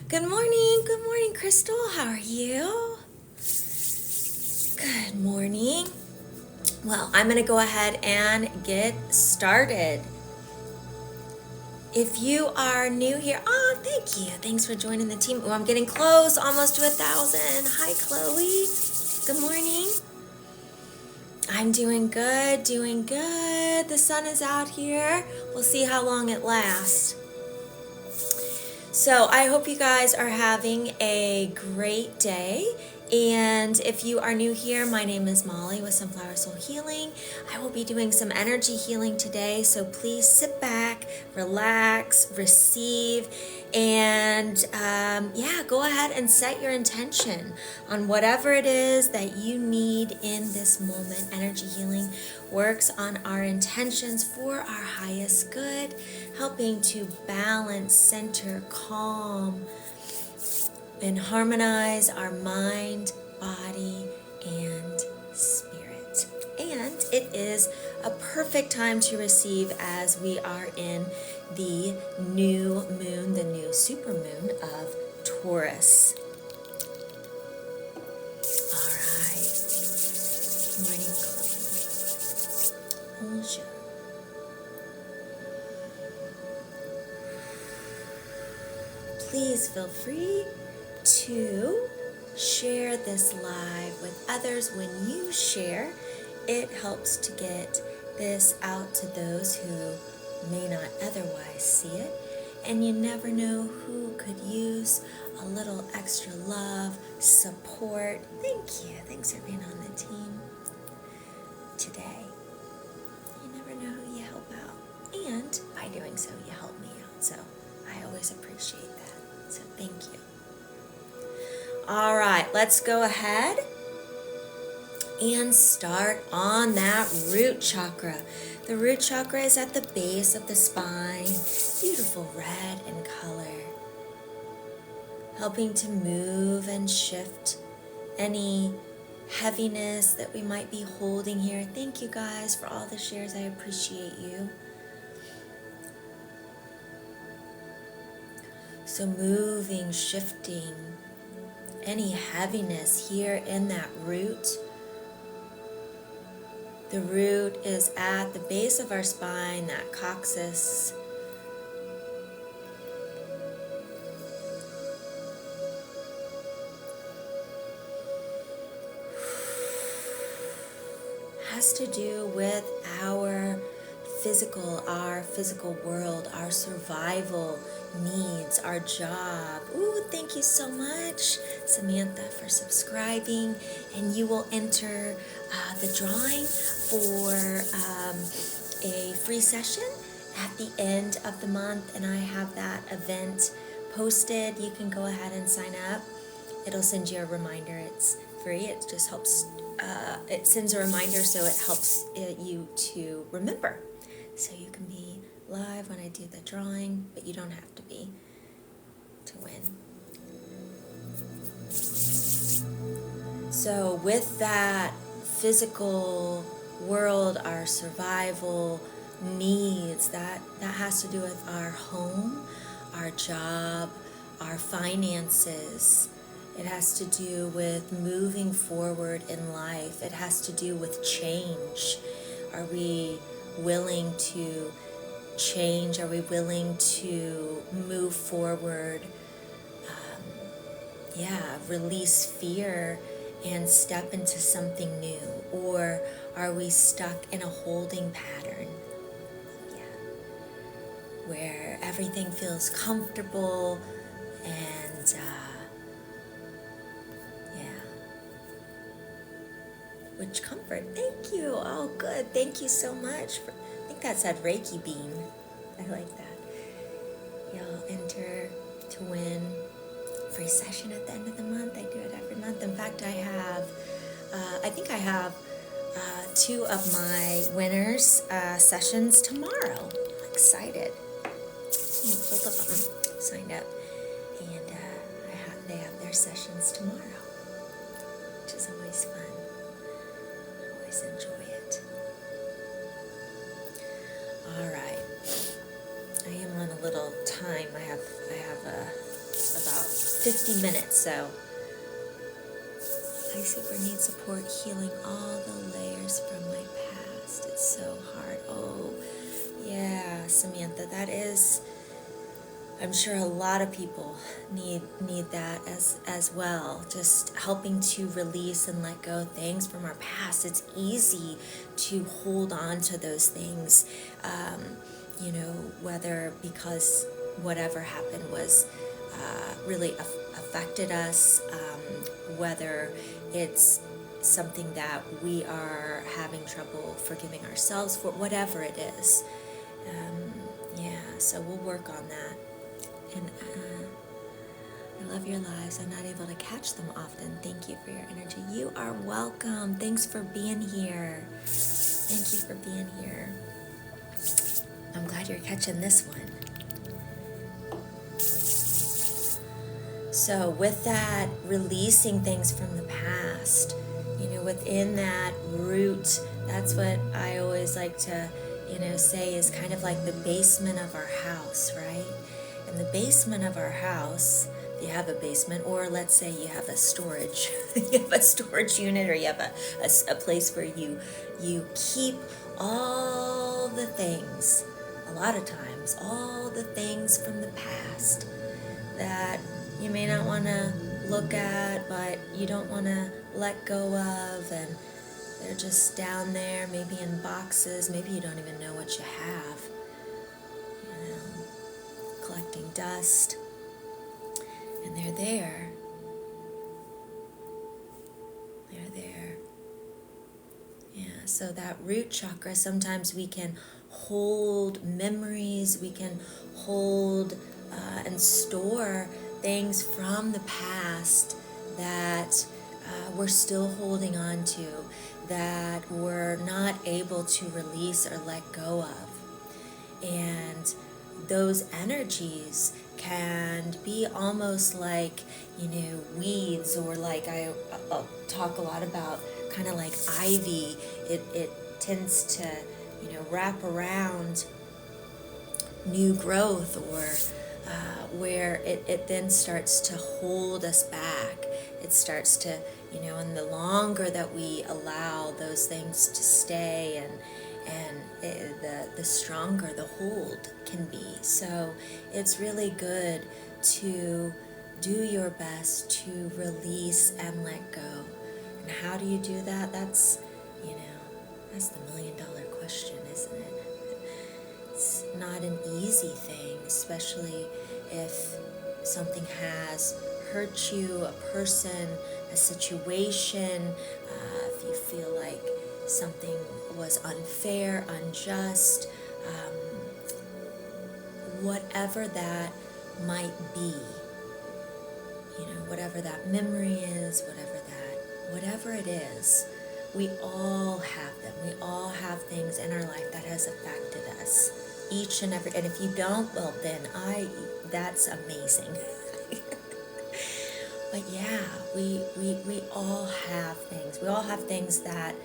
Good morning, Crystal. How are you? Good morning. Well, I'm going to go ahead and get started. If you are new here, thank you. Thanks for joining the team. I'm getting close, almost to 1,000. Hi, Chloe. Good morning. I'm doing good, doing good. The sun is out here. We'll see how long it lasts. So I hope you guys are having a great day. And if you are new here, my name is Molly with Sunflower Soul Healing. I will be doing some energy healing today. So please sit back, relax, receive, and go ahead and set your intention on whatever it is that you need in this moment. Energy healing works on our intentions for our highest good, helping to balance, center, calm, and harmonize our mind, body, and spirit. And it is a perfect time to receive as we are in the new moon, the new supermoon of Taurus. All right. Morning, Chloe. Bonjour. Please feel free to share this live with others. When you share, it helps to get this out to those who may not otherwise see it. And you never know who could use a little extra love, support. Thank you. Thanks for being on the team today. You never know who you help out. And by doing so, you help me out. So I always appreciate that. So thank you. All right, let's go ahead and start on that root chakra. The root chakra is at the base of the spine, beautiful red in color, helping to move and shift any heaviness that we might be holding here. Thank you guys for all the shares. I appreciate you. So moving, shifting any heaviness here in that root. The root is at the base of our spine, that coccyx. Has to do with our physical world, our survival needs, our job. Ooh, thank you so much, Samantha, for subscribing. And you will enter the drawing for a free session at the end of the month. And I have that event posted. You can go ahead and sign up. It'll send you a reminder. It's free. It just helps. It sends a reminder, so it helps you to remember. So you can be live when I do the drawing, but you don't have to be to win. So with that physical world, our survival needs, that has to do with our home, our job, our finances. It has to do with moving forward in life. It has to do with change. Are we willing to change? Are we willing to move forward? Release fear and step into something new? Or are we stuck in a holding pattern? Where everything feels comfortable and which comfort. Thank you. Oh, good. Thank you so much. I think that said Reiki bean. I like that. You'll enter to win free session at the end of the month. I do it every month. In fact, I have two of my winners sessions tomorrow. I'm excited. Both of them signed up, and they have their sessions tomorrow, which is always fun. Always enjoy it. All right, I am on a little time. I have a about 50 minutes, so I super need support healing all the layers from my past. It's so hard. Oh, yeah, Samantha, that is, I'm sure a lot of people need that as well. Just helping to release and let go things from our past. It's easy to hold on to those things, whether because whatever happened was really affected us, whether it's something that we are having trouble forgiving ourselves for, whatever it is. So we'll work on that. And I love your lives. I'm not able to catch them often. Thank you for your energy. You are welcome. Thanks for being here. Thank you for being here. I'm glad you're catching this one. So with that, releasing things from the past, within that root, that's what I always like to, say is kind of like the basement of our house, right? And the basement of our house, if you have a basement, or let's say you have a storage, you have a storage unit, or you have a place where you keep all the things, a lot of times, all the things from the past that you may not want to look at, but you don't want to let go of, and they're just down there, maybe in boxes, maybe you don't even know what you have, collecting dust, and they're there. Yeah, so that root chakra, sometimes we can hold memories, we can hold and store things from the past that we're still holding on to, that we're not able to release or let go of. And those energies can be almost like, weeds, or like I'll talk a lot about kind of like ivy. It tends to, wrap around new growth, or where it then starts to hold us back. It starts to, and the longer that we allow those things to stay, and the stronger the hold can be. So it's really good to do your best to release and let go. And how do you do that? That's the $1 million question, isn't it? It's not an easy thing, especially if something has hurt you, a person, a situation, if you feel like something was unfair, unjust, whatever that might be, whatever that memory is, whatever it is, we all have them. We all have things in our life that has affected us, each and every. And if you don't, well, then that's amazing. But yeah, we all have things. We all have things that,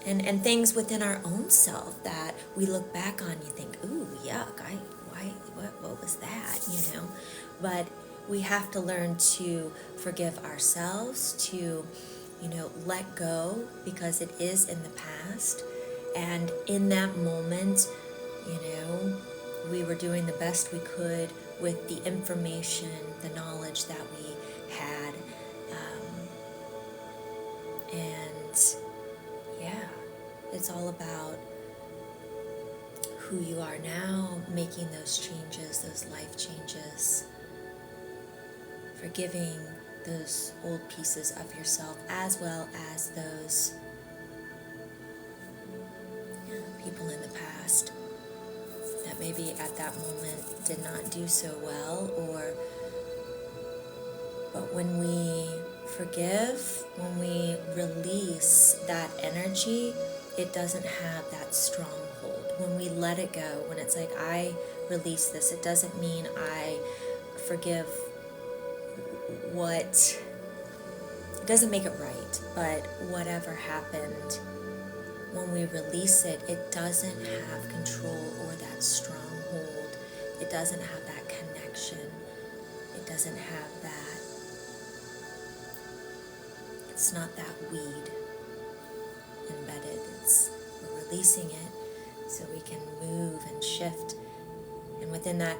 and things within our own self that we look back on. You think, ooh, yuck! What was that? But we have to learn to forgive ourselves, to let go, because it is in the past. And in that moment, we were doing the best we could with the information, the knowledge that we had. And yeah, it's all about who you are now, making those changes, those life changes, forgiving those old pieces of yourself, as well as those people in the past that maybe at that moment did not do so well. But when we forgive, when we release that energy, it doesn't have that stronghold. When we let it go, when it's like, I release this, it doesn't mean I forgive it doesn't make it right, but whatever happened, when we release it, it doesn't have control or that stronghold. It doesn't have that connection. it doesn't have that, it's not that weed embedded. We're releasing it so we can move and shift. And within that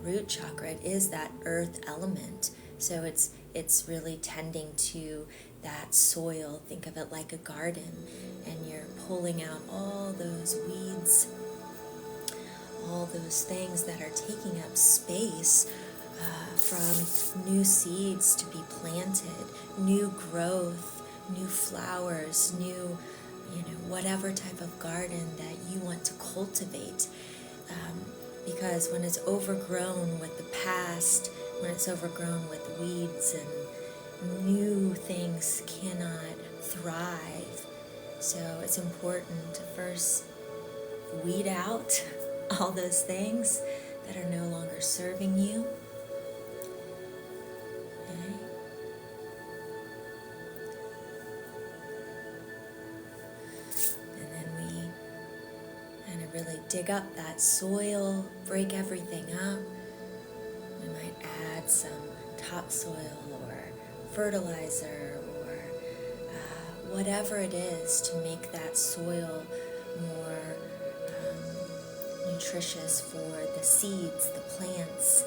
root chakra, it is that earth element. So it's really tending to that soil. Think of it like a garden, and you're pulling out all those weeds, all those things that are taking up space from new seeds to be planted, new growth, new flowers, new, whatever type of garden that you want to cultivate. Because when it's overgrown with the past, when it's overgrown with weeds, and new things cannot thrive. So it's important to first weed out all those things that are no longer serving you. Okay. And then we kind of really dig up that soil, break everything up. We might add some topsoil or fertilizer or whatever it is to make that soil more nutritious for the seeds, the plants,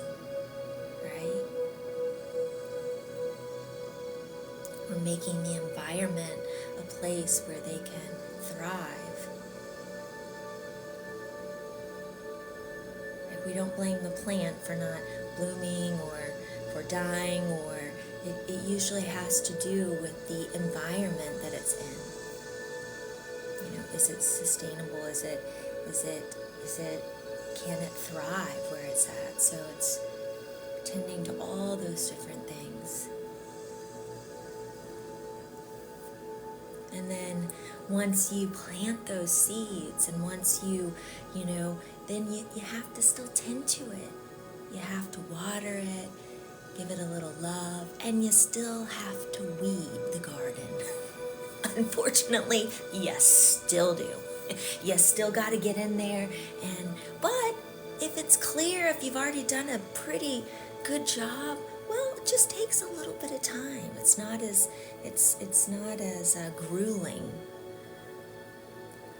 right? We're making the environment a place where they can thrive. Like, we don't blame the plant for not blooming or for dying, or it usually has to do with the environment that it's in. Is it sustainable? Is it can it thrive where it's at? So it's tending to all those different things. And then once you plant those seeds, and once then you have to still tend to it. You have to water it, give it a little love, and you still have to weed the garden. Unfortunately, you still do. You still got to get in there, but if it's clear, if you've already done a pretty good job, well, it just takes a little bit of time. It's not as grueling.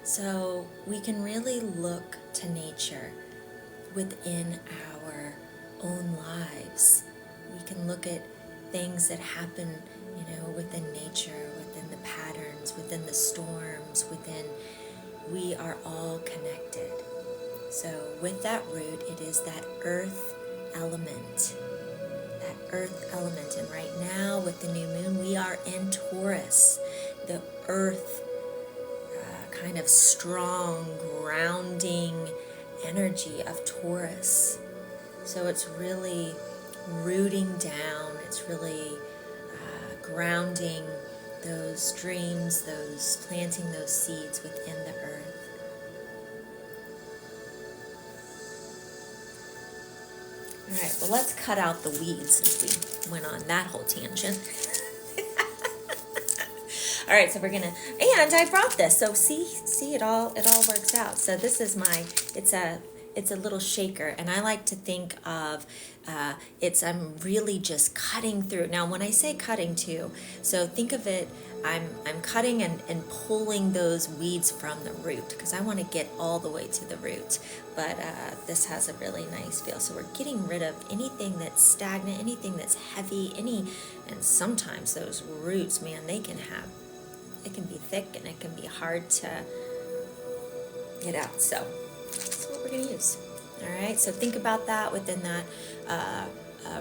So we can really look to nature within our own lives. We can look at things that happen, within nature, within the patterns, within the storms, we are all connected. So with that root, it is that earth element. That earth element. And right now with the new moon, we are in Taurus. The earth kind of strong, grounding energy of Taurus. So it's really rooting down. It's really grounding those dreams, planting those seeds within the earth. All right, well, let's cut out the weeds since we went on that whole tangent. All right, so we're gonna, and I brought this, so see, it all works out. So this is it's a little shaker, and I like to think of I'm really just cutting through. Now, when I say cutting too, so think of it, I'm cutting and pulling those weeds from the root, because I want to get all the way to the root. But this has a really nice feel. So we're getting rid of anything that's stagnant, anything that's heavy, and sometimes those roots, man, it can be thick and it can be hard to get out. So that's what we're going to use. All right, so think about that within that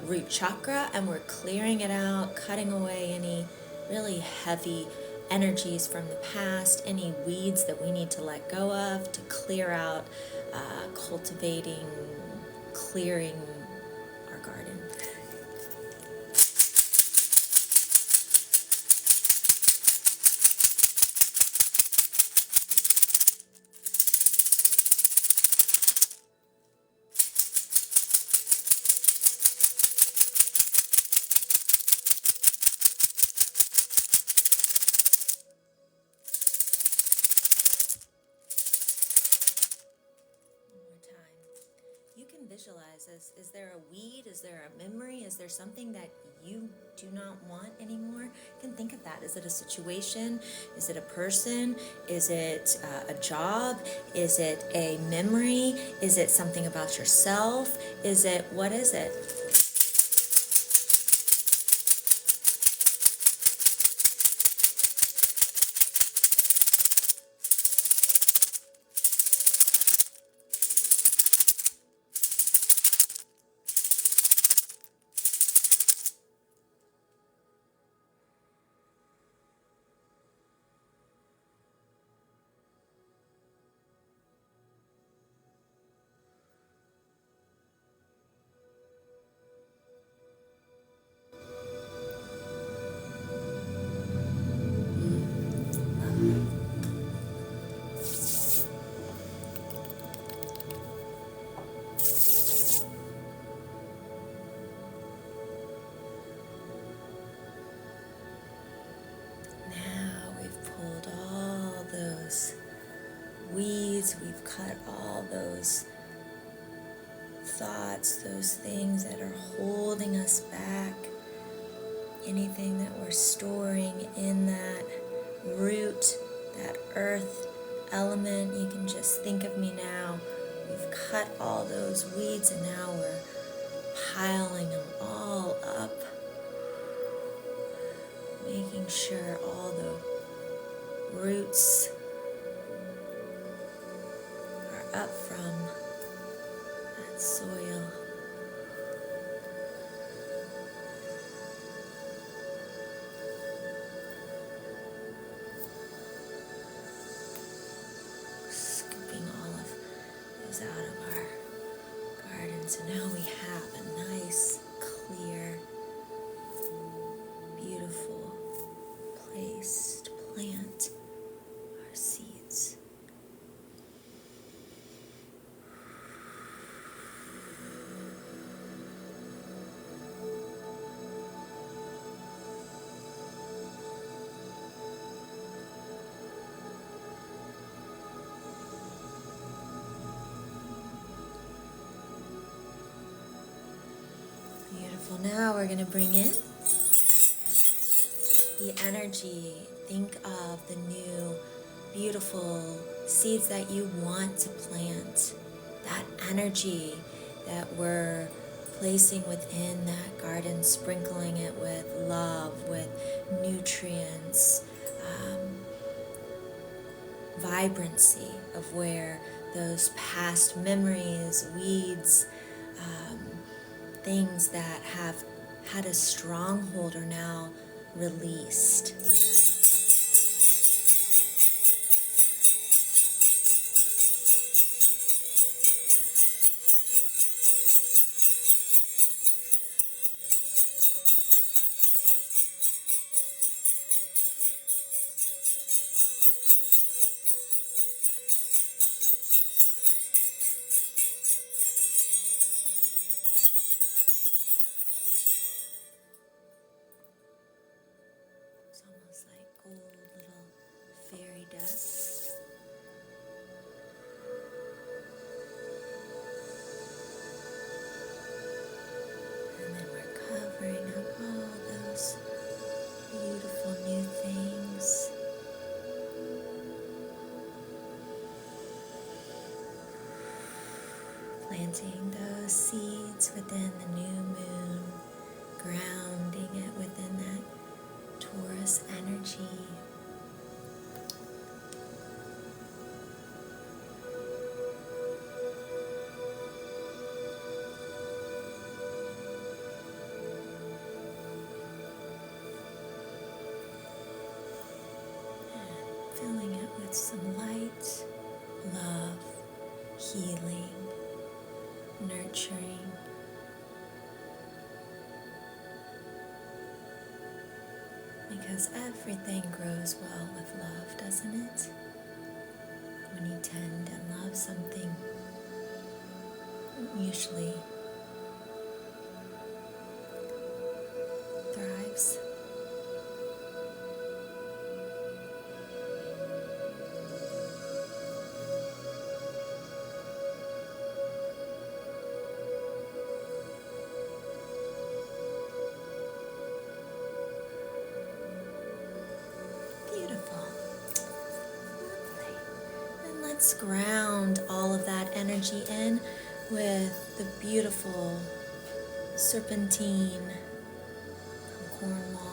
root chakra, and we're clearing it out, cutting away any really heavy energies from the past, any weeds that we need to let go of, to clear out, cultivating, clearing our garden. visualize? Is there a weed? Is there a memory? Is there something that you do not want anymore? You can think of that. Is it a situation? Is it a person? Is it a job? Is it a memory? Is it something about yourself? What is it? Now we've pulled all those weeds, we've cut all those thoughts, those things that are holding us back, anything that we're storing in that root, that earth element. You can just think of me now. We've cut all those weeds and now we're piling them all up, making sure all the roots are up from that soil. Scooping all of those out of our garden. So now we have a nice, clear, beautiful place to plant our seeds. Beautiful. Now we're going to bring in the energy. Think of the new, beautiful seeds that you want to plant. That energy that we're placing within that garden, sprinkling it with love, with nutrients, vibrancy of where those past memories, weeds, things that have had a stronghold are now released. It's almost like gold little fairy dust. And then we're covering up all those beautiful new things. Planting those seeds within the new moon, grounding it within that Taurus energy. And filling it with some light, love, healing, nurturing. Because everything grows well with love, doesn't it? When you tend and love something, it usually thrives. let's ground all of that energy in with the beautiful serpentine from Cornwall.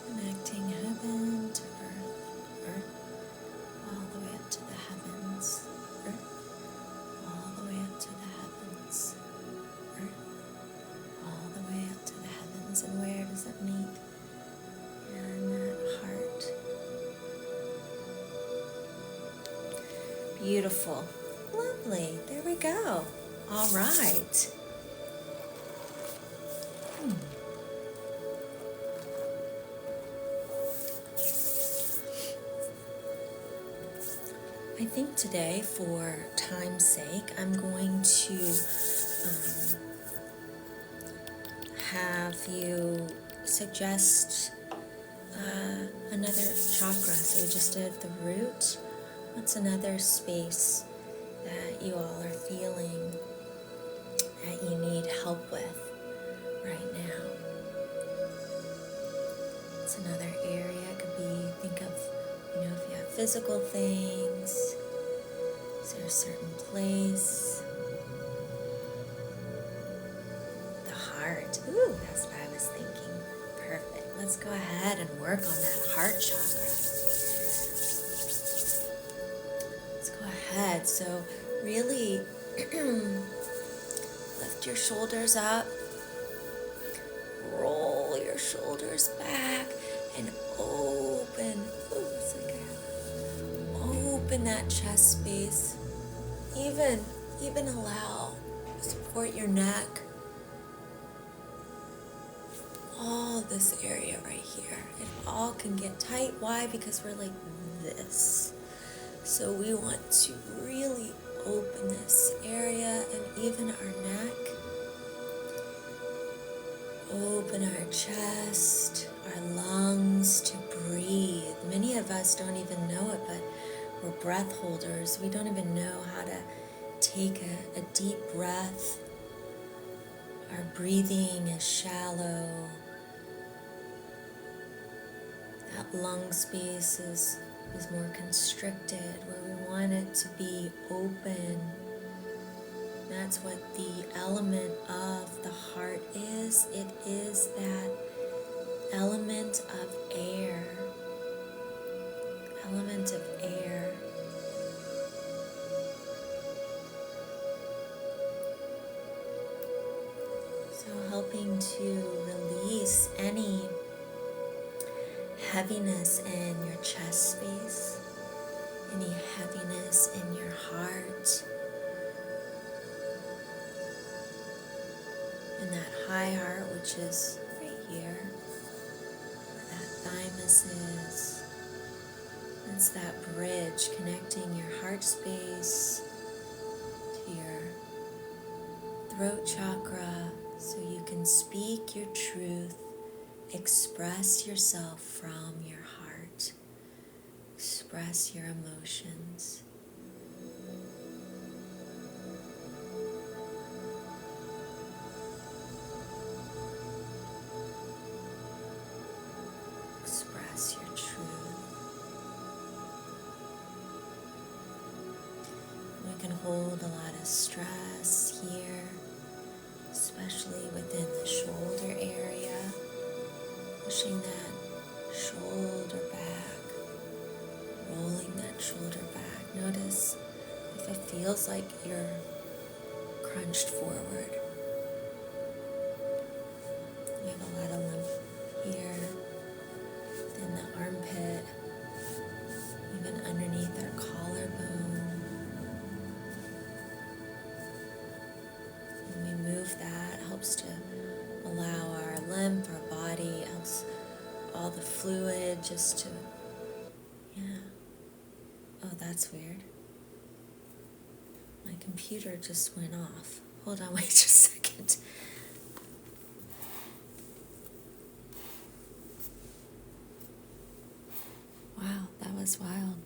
Connecting heaven to earth, earth all the way up to the heavens, earth all the way up to the heavens, earth all the way up to the heavens. And where does it meet? And that heart. Beautiful. Lovely. There we go. All right. I think today, for time's sake, I'm going to have you suggest another chakra. So we just did the root. What's another space that you all are feeling that you need help with right now? It's another area. It could be, think of, if you have physical things, is there a certain place? The heart. Ooh, that's what I was thinking. Perfect. Let's go ahead and work on that heart chakra. Let's go ahead. So really lift your shoulders up. Roll your shoulders back and open. Ooh, it's like open that chest space. Even allow, support your neck. All this area right here. It all can get tight. Why? Because we're like this. So we want to really open this area and even our neck. Open our chest, our lungs to breathe. Many of us don't even know it, but we're breath holders. We don't even know how to take a deep breath. Our breathing is shallow. That lung space is more constricted, where we want it to be open. That's what the element of the heart is. It is that element of air. Element of air. So helping to release any heaviness in your chest space, any heaviness in your heart, and that high heart, which is right here, where that thymus is. It's that bridge connecting your heart space to your throat chakra, so you can speak your truth, express yourself from your heart, express your emotions. Express your truth. We can hold a lot of stress here, especially within the shoulder area. Pushing that shoulder back, rolling that shoulder back. Notice if it feels like you're crunched forward. We have a lot of lymph here, within the armpit, even underneath our collarbone. When we move that, helps to allow our lymph, our body, helps all the fluid just to, Oh, that's weird. My computer just went off. Hold on, wait just a second. that. Wow, that was wild.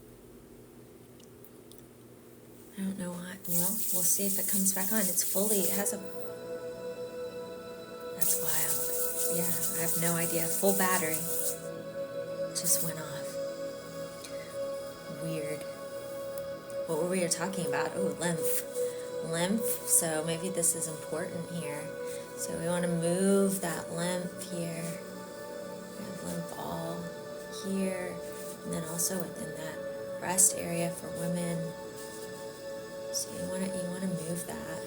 I don't know why. Well, we'll see if it comes back on. It's fully, it has a... That's wild. Yeah, I have no idea. Full battery. Just went off. Weird. What were we talking about? Oh, lymph. Lymph. So maybe this is important here. So we want to move that lymph here. We have lymph all here. And then also within that breast area for women. So you want to move that.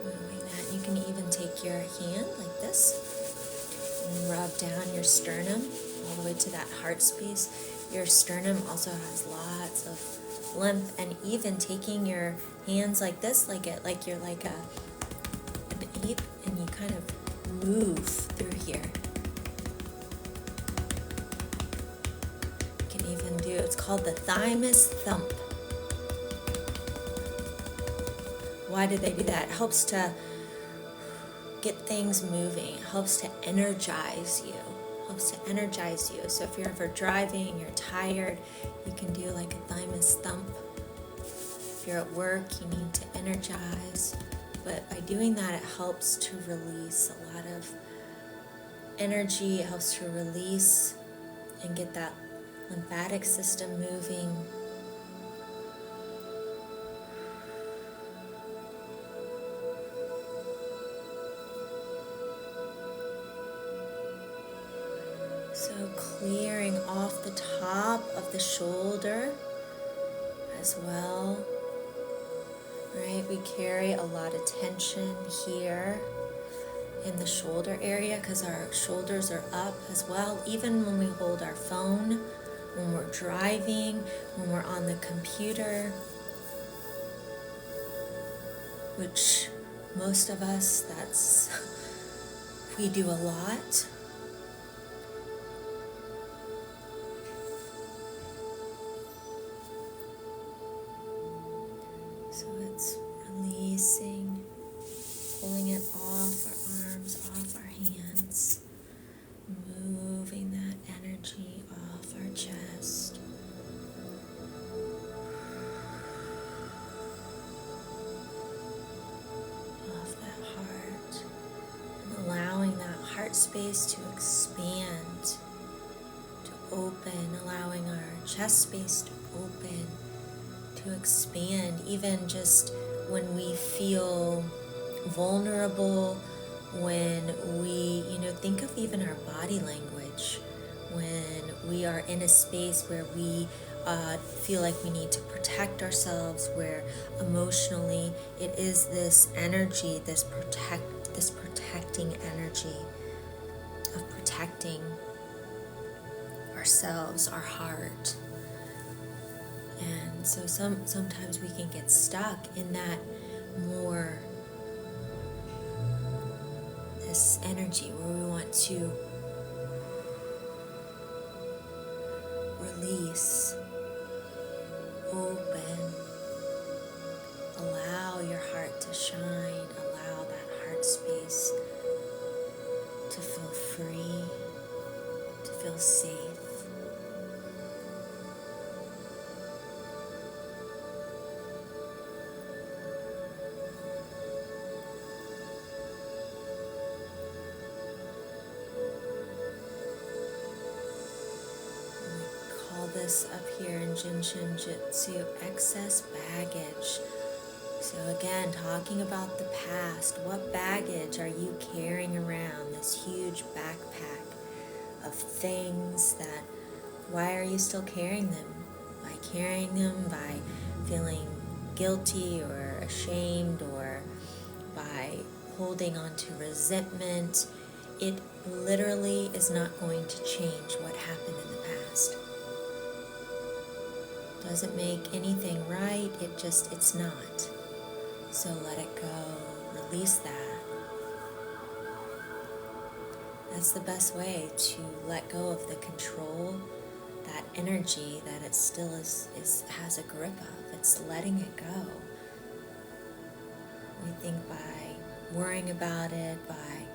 Moving that. You can even take your hand like this and rub down your sternum all the way to that heart space. Your sternum also has lots of lymph, and even taking your hands like this, like you're like an ape, and you kind of move through here. You can even do, it's called the thymus thump. Why do they do that? It helps to get things moving. It helps to energize you. So if you're ever driving, you're tired, you can do like a thymus thump. If you're at work, you need to energize. But by doing that, it helps to release a lot of energy. It helps to release and get that lymphatic system moving. So clearing off the top of the shoulder as well. Right, we carry a lot of tension here in the shoulder area because our shoulders are up as well. Even when we hold our phone, when we're driving, when we're on the computer, which most of us, we do a lot. So it's releasing, pulling it off our arms, off our hands, moving that energy off our chest. Off that heart, and allowing that heart space to expand, to open, allowing our chest space to open, to expand, even just when we feel vulnerable, when we, think of even our body language, when we are in a space where we feel like we need to protect ourselves, where emotionally it is this energy, this protecting energy of protecting ourselves, our heart. And so sometimes we can get stuck in that more, this energy where we want to release, open, allow your heart to shine, allow that heart space to feel free, to feel safe. This up here in Jinshin Jitsu, excess baggage. So again, talking about the past, what baggage are you carrying around, this huge backpack of things that, why are you still carrying them? By carrying them, by feeling guilty or ashamed, or by holding on to resentment, it literally is not going to change what happened in the past. Doesn't make anything right, it's not. So let it go, release that. That's the best way to let go of the control, that energy that it still has a grip of. It's letting it go. We think by worrying about it, by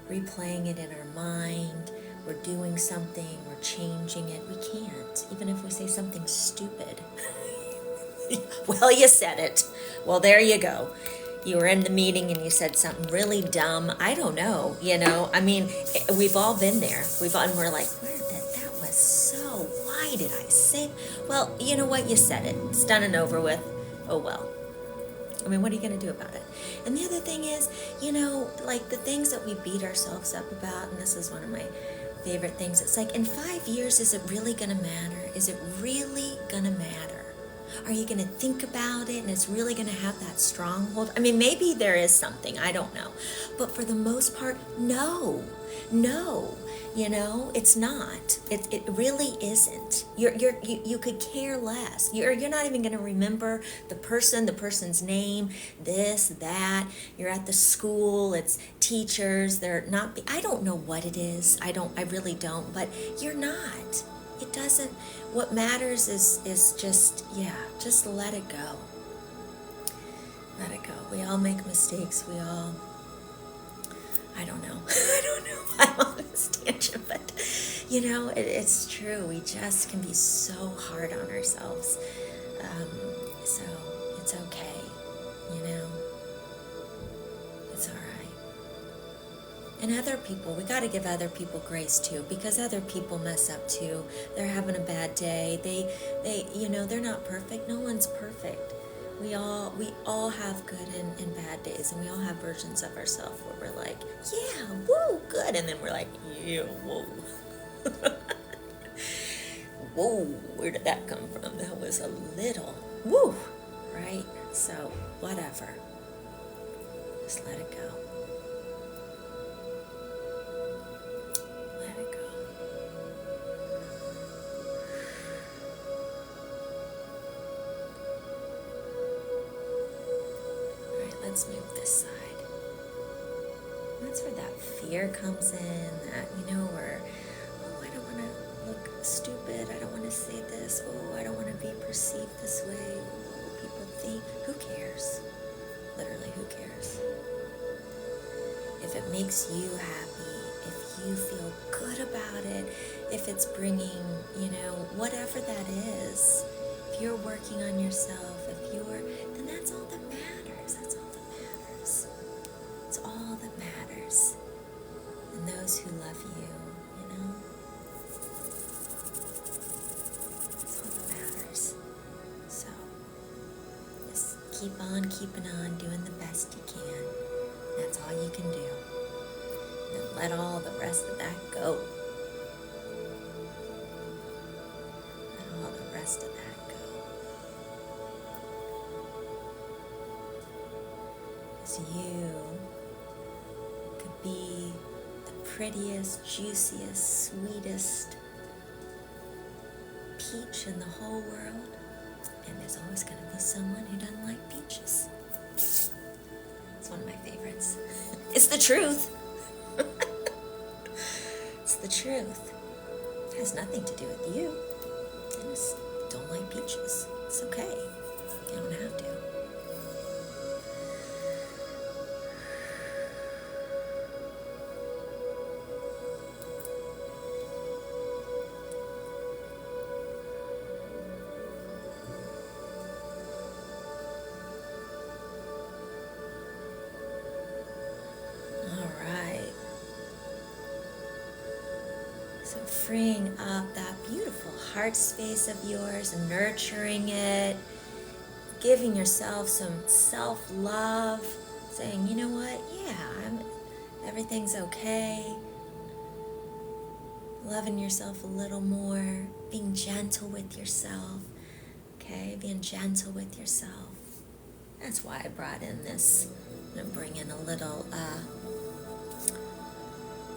replaying it in our mind, we're doing something, we're changing it. We can't, even if we say something stupid. Well, you said it. Well, there you go. You were in the meeting and you said something really dumb. I don't know, I mean, we've all been there. And we're like, that was so, why did I say? Well, you know what? You said it. It's done and over with. Oh, well. I mean, what are you going to do about it? And the other thing is, like the things that we beat ourselves up about, and this is one of my favorite things. It's like, in 5 years, is it really going to matter? Is it really going to matter? Are you going to think about it and it's really going to have that stronghold? I mean, maybe there is something, I don't know. But for the most part, no, it's not. It really isn't. You could care less. You're not even going to remember the person's name, this, that. You're at the school, it's teachers, they're not, I don't know what it is. I really don't, but you're not. It doesn't, what matters is just let it go. Let it go. We all make mistakes. We all, I don't know. I'm on this tangent, but it's true. We just can be so hard on ourselves. So it's okay. It's all right. And other people, we got to give other people grace too, because other people mess up too. They're having a bad day. They're not perfect. No one's perfect. We all have good and bad days, and we all have versions of ourselves where we're like, yeah, woo, good, and then we're like, yeah, whoa. Whoa, where did that come from? That was a little, woo, right? So, whatever. Just let it go. Let it go. All right, let's move this side. That's where that fear comes in, that, where, oh, I don't want to look stupid. I don't want to say this. Oh, I don't want to be perceived this way. What will people think? Who cares? Literally, who cares? If it makes you happy, if you feel good about it, if it's bringing, whatever that is, if you're working on yourself, then that's all that matters. That's all that matters. It's all that matters. And those who love you, that's all that matters. So, just keep on keeping on, doing the best you can. That's all you can do. And let all the rest of that go. Let all the rest of that go. As you could be the prettiest, juiciest, sweetest peach in the whole world, and there's always going to be someone who doesn't like peaches. It's one of my favorites. It's the truth. It's the truth. It has nothing to do with you. You just don't like peaches. It's okay. You don't have to. Freeing up that beautiful heart space of yours and nurturing it, giving yourself some self-love, saying, you know what, everything's okay, loving yourself a little more, being gentle with yourself, okay, being gentle with yourself. That's why I brought in this. I'm going to bring in a little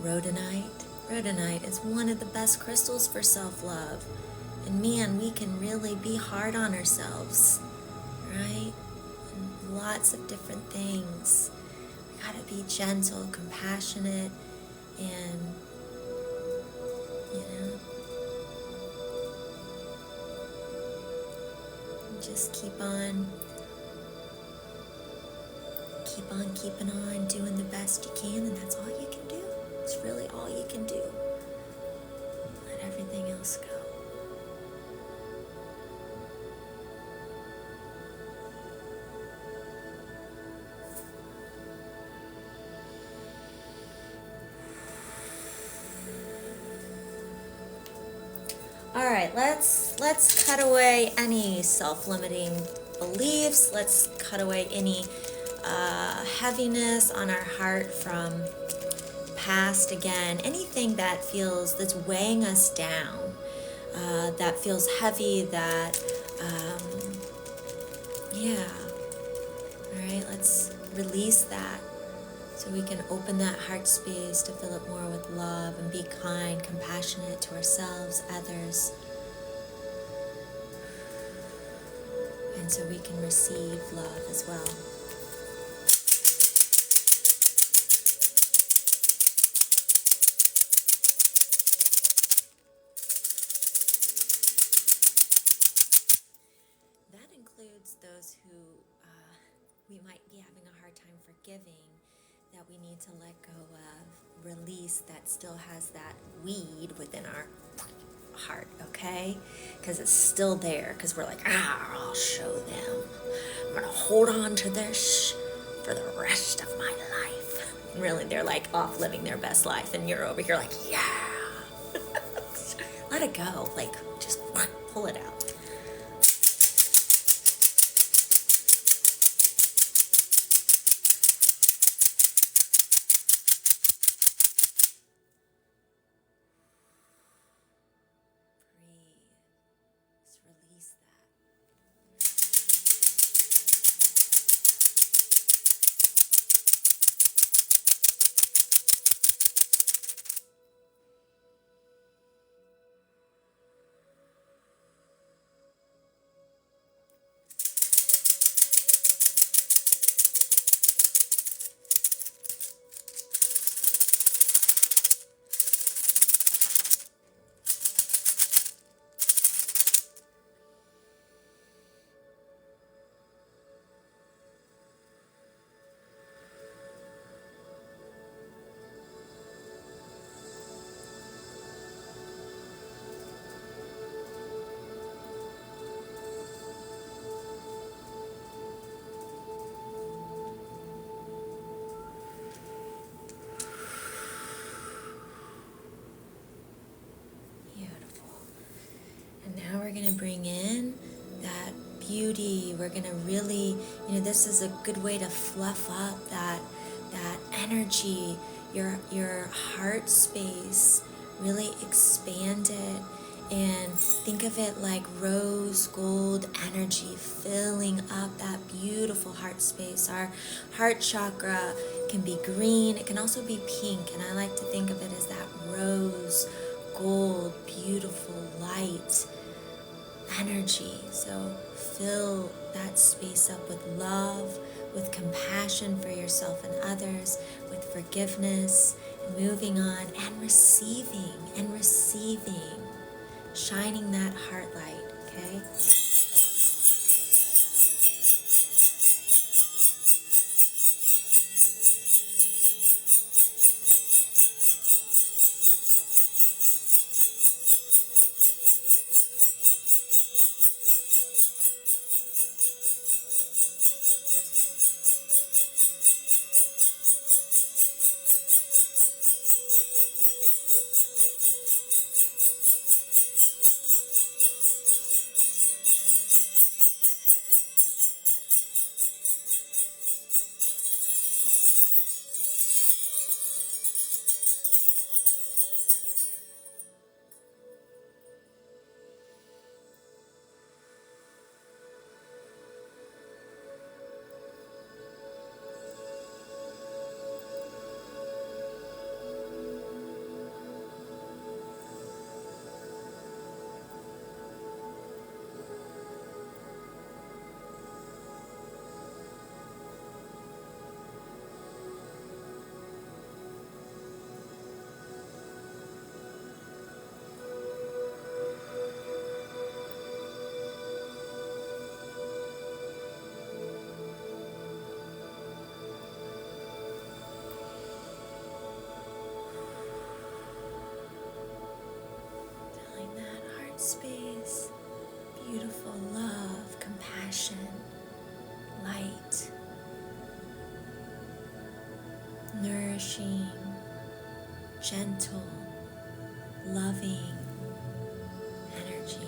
rhodonite. Rhodonite is one of the best crystals for self-love. And man, we can really be hard on ourselves, right? And lots of different things. We gotta be gentle, compassionate, and, just keep on keeping on, doing the best you can, and that's all you can do. It's really all you can do. Let everything else go. All right, let's cut away any self-limiting beliefs. Let's cut away any heaviness on our heart from past. Again, anything that's weighing us down, that feels heavy. Yeah. All right, let's release that. So we can open that heart space to fill it more with love and be kind, compassionate to ourselves, others. And so we can receive love as well. That includes those who we might be having a hard time forgiving, that we need to let go of, release, that still has that weed within our heart, okay? Because it's still there, because we're like, I'll show them. I'm going to hold on to this for the rest of my life. And really, they're like off living their best life, and you're over here like, yeah. Let it go. Like, just pull it out. Release that. Now we're going to bring in that beauty. We're going to really, this is a good way to fluff up that energy, your heart space, really expand it, and think of it like rose gold energy filling up that beautiful heart space. Our heart chakra can be green, it can also be pink, and I like to think of it as that rose gold, beautiful light energy. So fill that space up with love, with compassion for yourself and others, with forgiveness, and moving on and receiving, shining that heart light, okay? space. Beautiful love, compassion, light, nourishing, gentle, loving energy.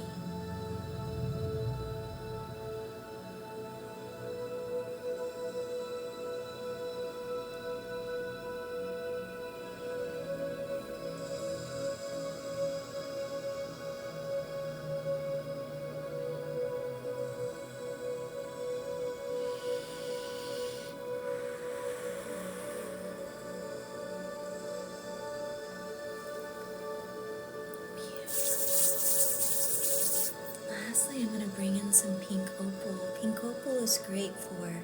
Lastly, I'm going to bring in some pink opal. Pink opal is great for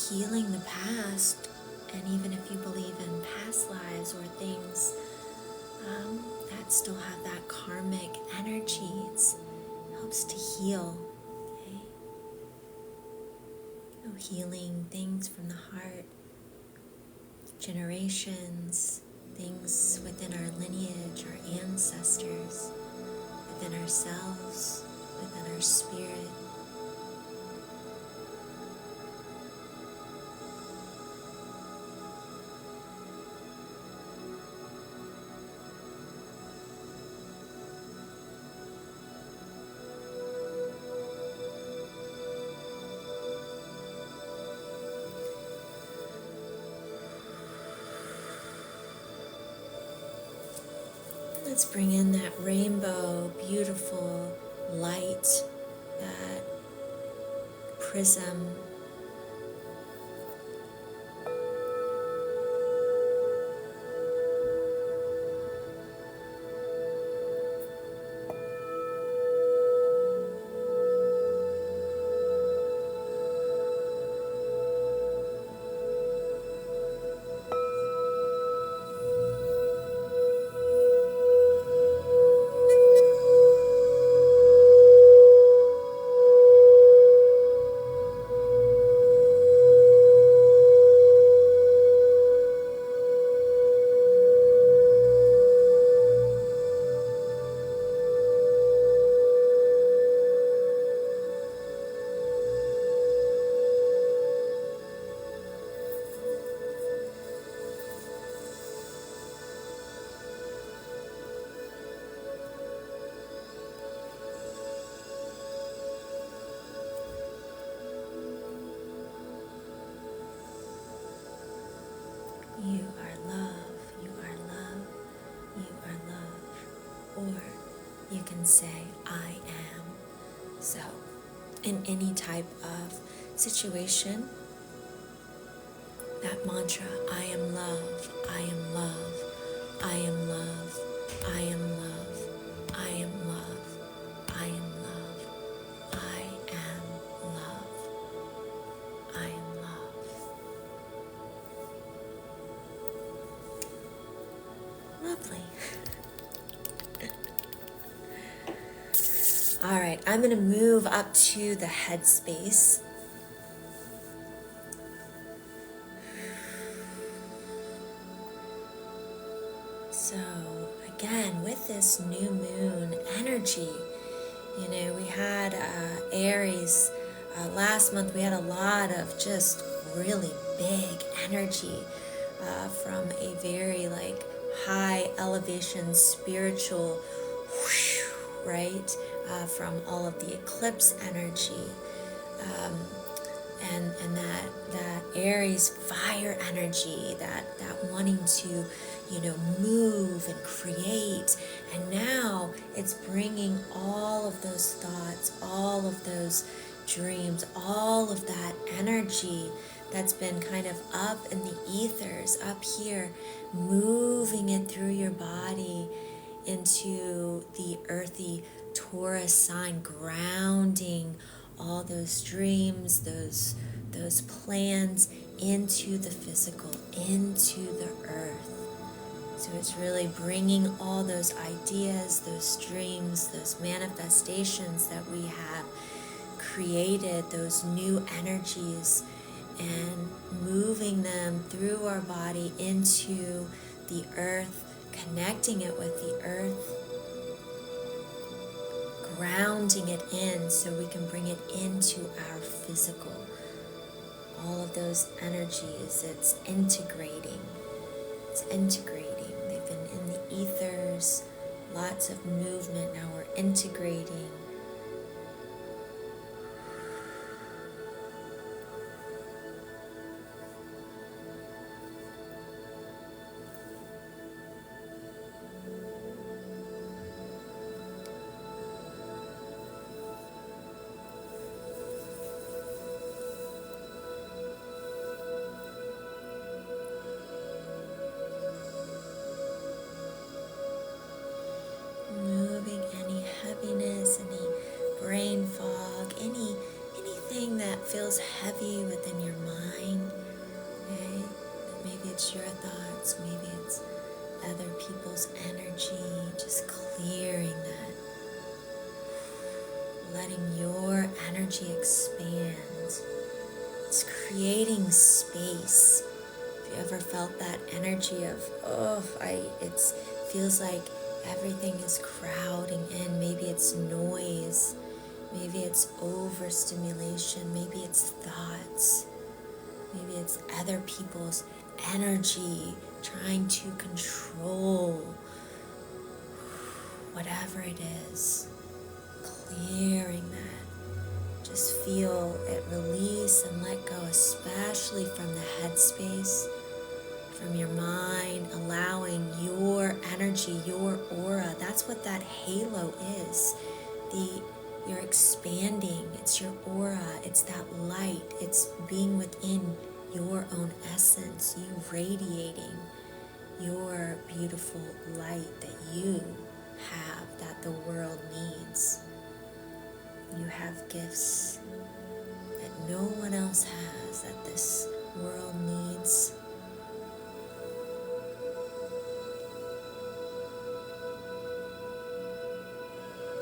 healing the past, and even if you believe in past lives or things that still have that karmic energy, it helps to heal. Okay? Healing things from the heart, generations, things within our lineage, our ancestors, within ourselves, within our spirit. Let's bring in that rainbow, beautiful light, that prism. You are love, you are love, you are love. Or you can say, I am. So, in any type of situation, that mantra, I am love, I am love, I am love, I am love, I am love, I am love, I am love, I am love. Lovely. All right, I'm going to move up to the head space. So again, with this new moon energy, we had Aries. Last month we had a lot of just really big energy from a very high elevation spiritual, right? From all of the eclipse energy. And that Aries fire energy, that wanting to, move and create. And now it's bringing all of those thoughts, all of those dreams, all of that energy that's been kind of up in the ethers, up here, moving it through your body into the earthy Taurus sign, grounding all those dreams, those plans into the physical, into the earth. So it's really bringing all those ideas, those dreams, those manifestations that we have created, those new energies, and moving them through our body into the earth, connecting it with the earth, grounding it in so we can bring it into our physical. All of those energies, it's integrating. They've been in the ethers, lots of movement. Now we're integrating. Moving any heaviness, any brain fog, anything that feels heavy within your mind. Okay? Maybe it's your thoughts, maybe it's other people's energy, just clearing that. Letting your energy expand. It's creating space. If you ever felt that energy of, it feels like everything is crowding in. Maybe it's noise. Maybe it's overstimulation. Maybe it's thoughts. Maybe it's other people's energy trying to control whatever it is. Clearing that. Just feel it release and let go, especially from the headspace, from your mind, allowing your energy, your aura. That's what that halo is. You're expanding. It's your aura. It's that light. It's being within your own essence. You radiating your beautiful light that you have, that the world needs. You have gifts that no one else has, that this world needs.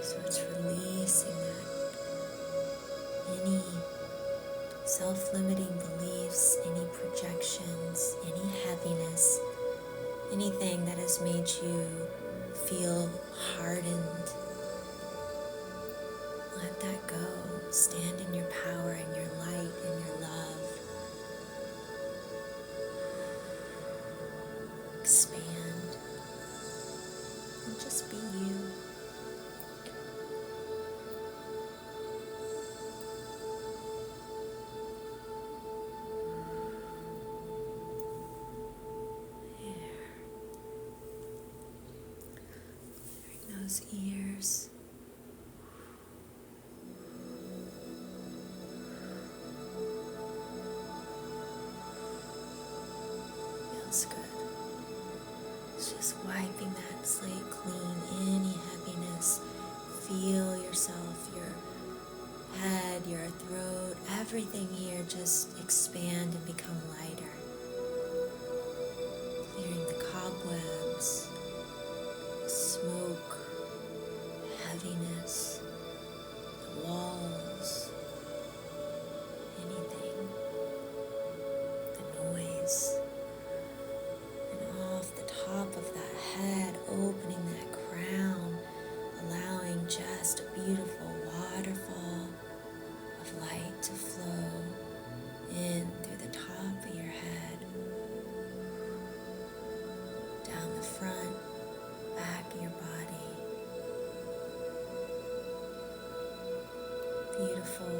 So it's releasing that. Any self-limiting beliefs, any projections, any heaviness, anything that has made you feel hardened. Let that go. Stand in your power and your light and your love. Expand. And just be you. There. Clearing those ears. Feels good. It's just wiping that slate clean, any heaviness. Feel yourself, your head, your throat, everything here just expand and become lighter. Clearing the cobwebs, smoke, heaviness, the walls, anything, the noise. Off the top of that head, opening that crown, allowing just a beautiful waterfall of light to flow in through the top of your head, down the front, back of your body. Beautiful,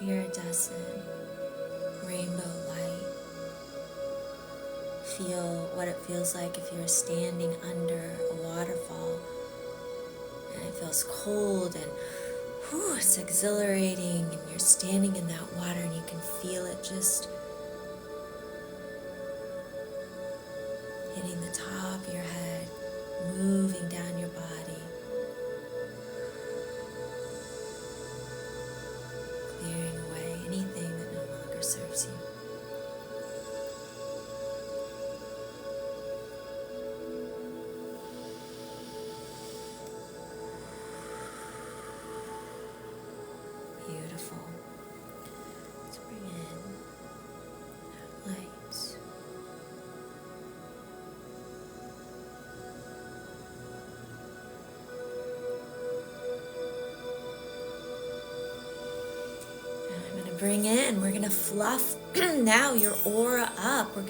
iridescent, rainbow light. Feel what it feels like if you're standing under a waterfall and it feels cold and it's exhilarating, and you're standing in that water and you can feel it just hitting the top of your head, moving down your body, clearing away anything that no longer serves you. Beautiful. Let's bring in that light. bring in, we're gonna fluff now your aura up. We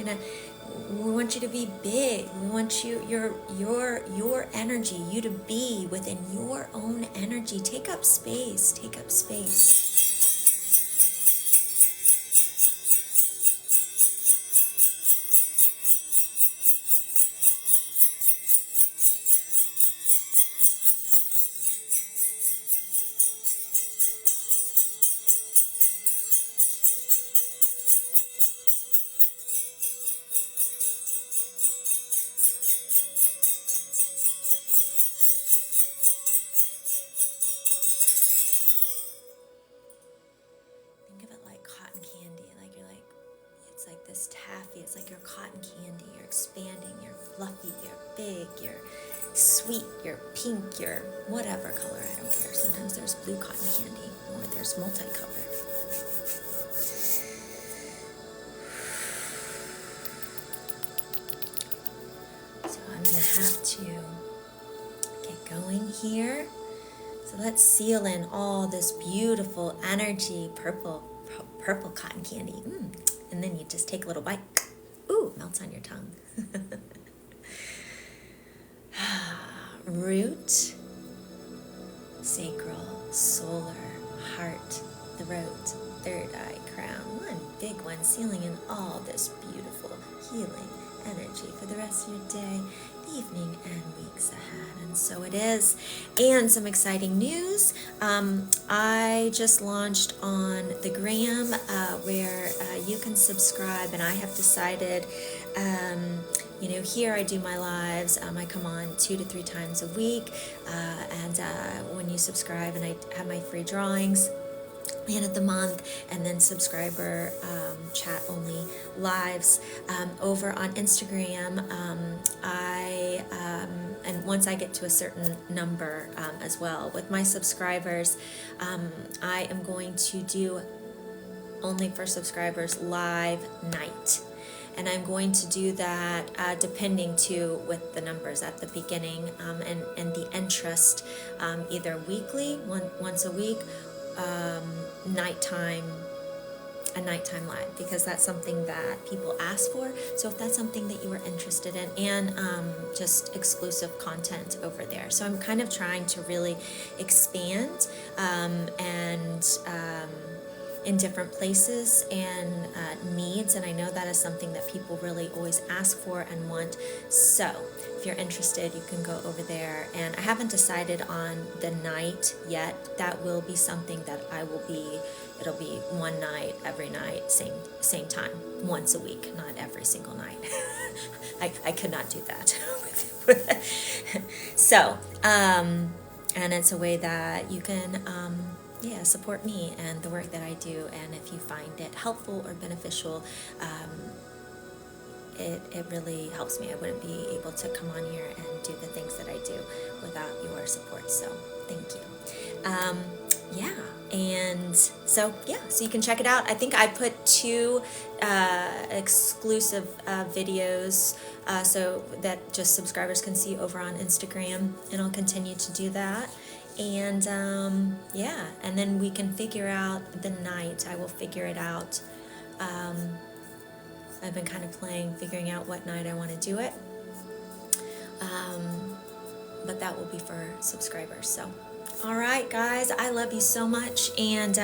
want you to be big. We want your energy, you to be within your own energy. Take up space. Take up space. Cotton candy, it's like this taffy, it's like your cotton candy. You're expanding, you're fluffy, you're big, you're sweet, you're pink, you're whatever color, I don't care. Sometimes there's blue cotton candy or there's multicolored. So I'm gonna have to get going here. So let's seal in all this beautiful energy, purple cotton candy. And then you just take a little bite. Ooh, melts on your tongue. Root, sacral, solar, heart, throat, third eye, crown. One big one, sealing in all this beautiful healing energy for the rest of your day, evening, and weeks ahead. And so it is. And some exciting news. I just launched on the Gram where you can subscribe, and I have decided, here I do my lives. I come on 2 to 3 times a week, and when you subscribe, and I have my free drawings end of the month, and then subscriber chat only lives over on Instagram. And once I get to a certain number as well with my subscribers, I am going to do only for subscribers live night. And I'm going to do that depending too with the numbers at the beginning and the interest, either weekly, once a week, a nighttime live, because that's something that people ask for. So if that's something that you are interested in, and just exclusive content over there. So I'm kind of trying to really expand in different places and needs, and I know that is something that people really always ask for and want. So if you're interested, you can go over there, and I haven't decided on the night yet. That will be something that it'll be one night, every night, same time, once a week, not every single night. I could not do that. So, and it's a way that you can support me and the work that I do, and if you find it helpful or beneficial, it really helps me. I wouldn't be able to come on here and do the things that I do without your support, so thank you. So you can check it out. I think I put 2 exclusive videos so that just subscribers can see over on Instagram, and I'll continue to do that. And and then we can figure out the night. I will figure it out. I've been kind of figuring out what night I want to do it. But that will be for subscribers. So, all right, guys, I love you so much, and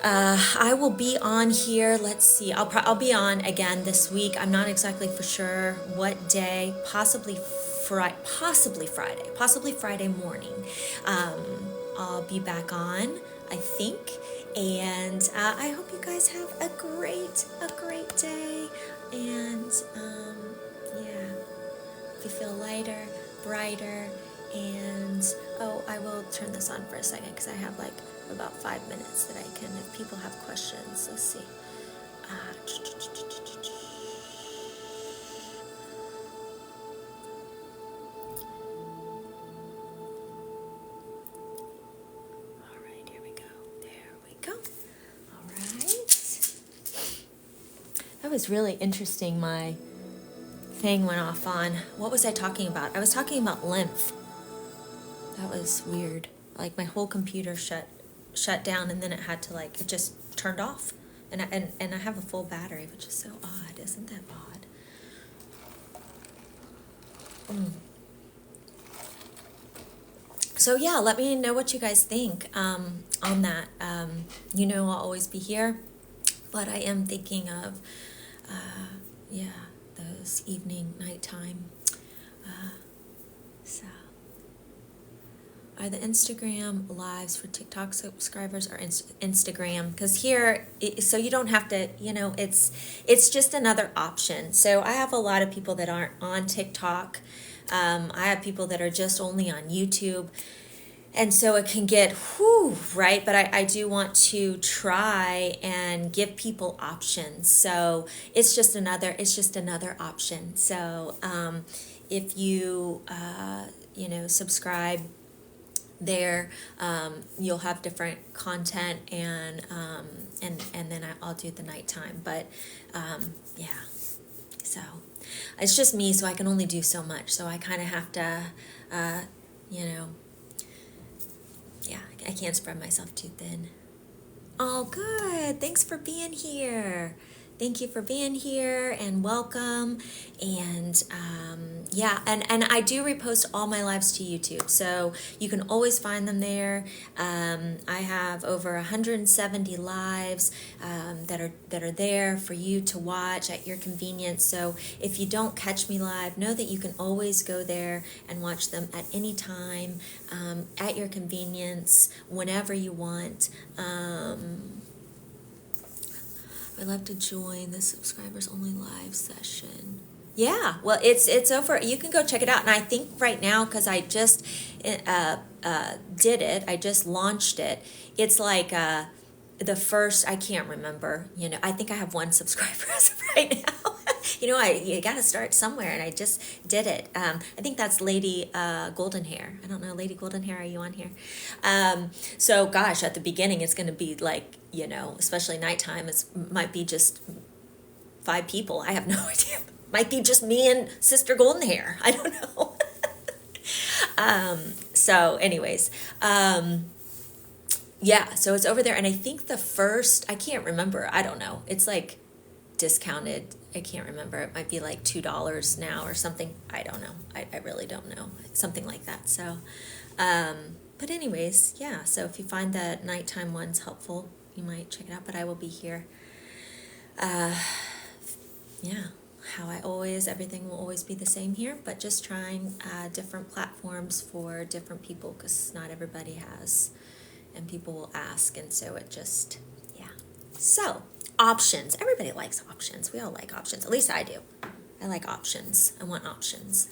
I will be on here. Let's see. I'll be on again this week. I'm not exactly for sure what day. Possibly Friday morning. I'll be back on, I think, and I hope you guys have a great day, and if you feel lighter, brighter, and I will turn this on for a second because I have about 5 minutes that I can, if people have questions. Let's see. That was really interesting. My thing went off on, what was I talking about? I was talking about lymph. That was weird. My whole computer shut shut down, and then it had to like, it just turned off. And I have a full battery, which is so odd. Isn't that odd? So yeah, let me know what you guys think on that. I'll always be here, but I am thinking of, those nighttime. So, are the Instagram lives for TikTok subscribers or Instagram? Because here, so you don't have to, it's just another option. So I have a lot of people that aren't on TikTok. I have people that are just only on YouTube. And so it can get, right? But I do want to try and give people options. So it's just another option. So if you, subscribe there, you'll have different content, and then I'll do the nighttime. But so it's just me, so I can only do so much. So I kind of have to, I can't spread myself too thin. Oh, good. Thanks for being here. Thank you for being here, and welcome. And and I do repost all my lives to YouTube, so you can always find them there. I have over 170 lives that are there for you to watch at your convenience. So if you don't catch me live, know that you can always go there and watch them at any time, at your convenience, whenever you want. I'd love to join the subscribers only live session. Yeah, well, it's over. You can go check it out. And I think right now, because I just did it, I just launched it. It's like the first, I can't remember. I think I have 1 subscriber as of right now. You got to start somewhere, and I just did it. I think that's Lady Golden Hair. I don't know, Lady Golden Hair, are you on here? So, gosh, at the beginning, it's going to be like, especially nighttime, might be just 5 people. I have no idea. Might be just me and Sister Golden Hair. I don't know. So, anyways, so it's over there, and I think the first, I can't remember. I don't know. It's like discounted. I can't remember. It might be like $2 now or something. I don't know. I really don't know. Something like that. So, but anyways, so if you find the nighttime ones helpful, you might check it out. But I will be here. Everything will always be the same here, but just trying different platforms for different people, because not everybody has, and people will ask, and so it just, So, options. Everybody likes options. We all like options. At least I do. I like options. I want options.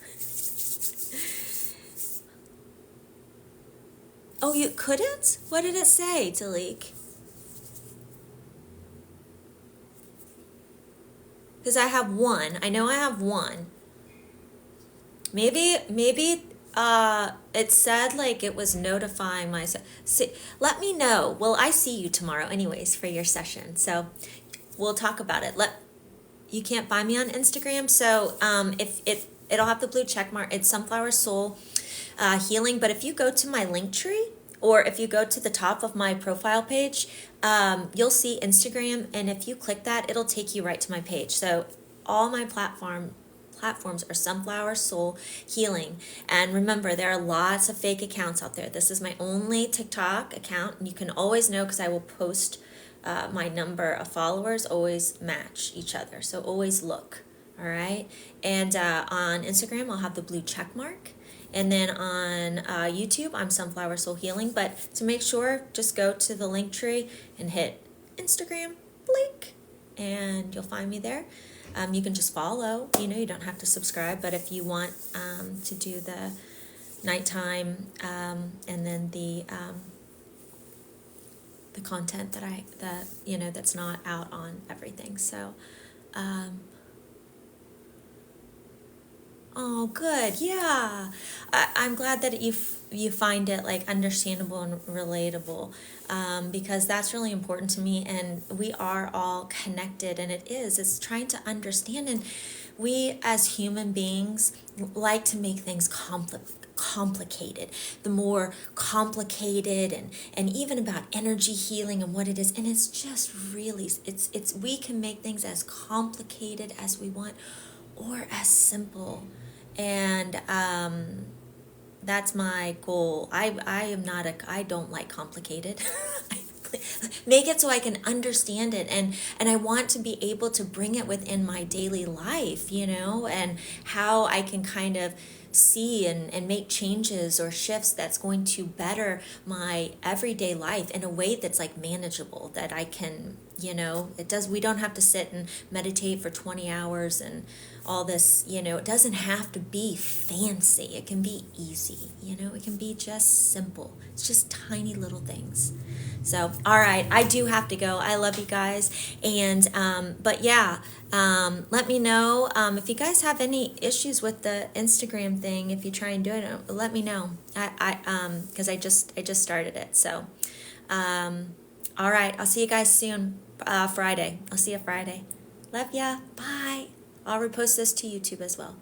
Oh, you couldn't? What did it say, Talik? Because I have 1. I know I have 1. Maybe it said like it was notifying myself. Let me know. Well, I see you tomorrow anyways for your session. So we'll talk about it. You can't find me on Instagram. So if it'll have the blue check mark. It's Sunflower Soul Healing. But if you go to my link tree, or if you go to the top of my profile page, you'll see Instagram, and if you click that, it'll take you right to my page. So all my platforms are Sunflower Soul Healing. And remember, there are lots of fake accounts out there. This is my only TikTok account, and you can always know because I will post my number of followers always match each other. So always look, all right? And on Instagram, I'll have the blue check mark. And then on YouTube, I'm Sunflower Soul Healing. But to make sure, just go to the link tree and hit Instagram, blink, and you'll find me there. You can just follow. You don't have to subscribe. But if you want to do the nighttime and then the content that's not out on everything. So. Oh, good. Yeah. I'm glad that you find it like understandable and relatable, because that's really important to me, and we are all connected, and it's trying to understand, and we as human beings like to make things complicated, the more complicated, and even about energy healing and what it is. And it's just really, it's we can make things as complicated as we want or as simple. And that's my goal. I don't like complicated. Make it so I can understand it, and I want to be able to bring it within my daily life, and how I can kind of see and make changes or shifts that's going to better my everyday life in a way that's like manageable, that I can, we don't have to sit and meditate for 20 hours and all this, it doesn't have to be fancy. It can be easy, it can be just simple. It's just tiny little things. So, all right, I do have to go. I love you guys. And, but yeah, let me know if you guys have any issues with the Instagram thing. If you try and do it, let me know. Because I just started it. So, all right, I'll see you guys soon. Friday. I'll see you Friday. Love ya. Bye. I'll repost this to YouTube as well.